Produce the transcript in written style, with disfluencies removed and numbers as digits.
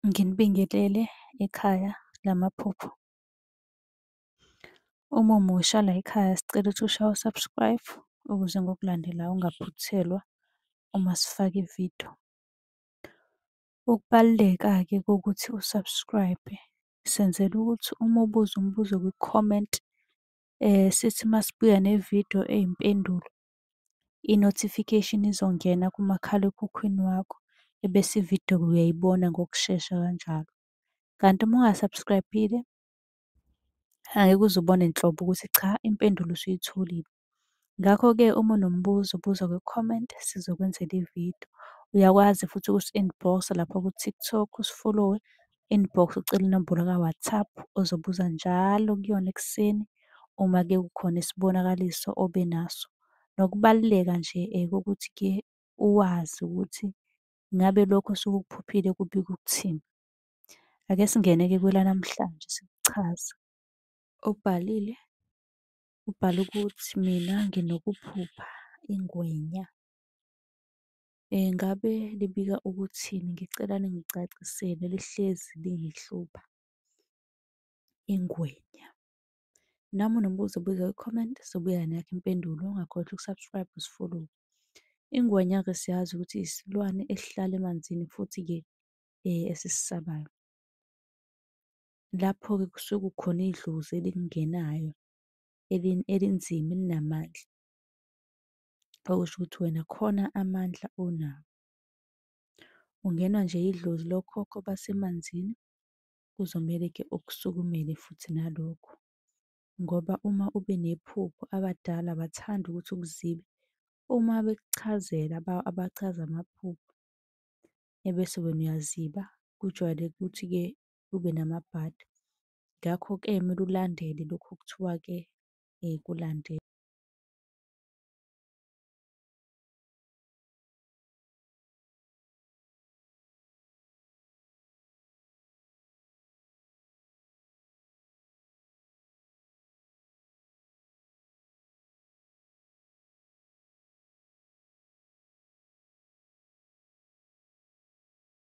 Nginibingelele ekhaya lamaphupho. Uma umusha la ekhaya sicela ukuthi ushaye u-subscribe ukuze ngokulandelayo ungaphuthelwa uma sifaka ividiyo. Ukubaluleka-ke kokuthi u-subscribe senzela ukuthi uma ubuza umbuzo kwi-comment sithi masibuya nevidiyo eyimpendulo, i-notification izongena kumakhalekhukhwini wakho ebese ividiyo uyayibona ngokushesha kanjalo. Kanti uma unga-subscribe-ile angeke uze ubone nhlobo ukuthi cha impendulo usuyitholile. Ngakho-ke uma unombuzo buza kwi-comment sizokwenzela ividiyo. Uyakwazi futhi ukusi-inbox-a lapha ku-TikTok usi-follow-we, inbox ucele inombolo ka-WhatsApp ozobuza njalo kuyona ekuseni uma-ke kukhona isibonakaliso obenaso. Nokubaluleka nje kokuthi-ke uwazi ukuthi ngabe lokho osuke ukuphuphile kubika ukuthini. Ake singene-ke kwelanamhlanje sikuchaza. Ubhalile, ubhale ukuthi mina nginokuphupha ingwenya. Ngabe libika ukuthini? Ngicela ningicacisele lihlezi lingihlupha. Ingwenya. Nami unombuzo buza kwi-comment sizobuya nakho impendulo. Ungakhohlwa uku-subscribe usi-follow. Ingwenya-ke siyazi ukuthi isilwane esihlala emanzini futhi-ke esisisabayo. Lapho-ke kusuke kukhona idlozi elikungenayo elinzima elinamandla. Okusho ukuthi wena khona amandla onawo. Ungenwa nje idlozi lokhokho basemanzini kuzomele-ke ukusukumele futhi nalokho. Ngoba uma ube nephupho abadala abathandi ukuthi ukuzibe. Uma bekuchazela abachaza amaphupho ebese wena uyaziba kujwayeleke ukuthi-ke kube namabhadi. Ngakho-ke kumele ulandele lokhu okuthiwa-ke kulandele.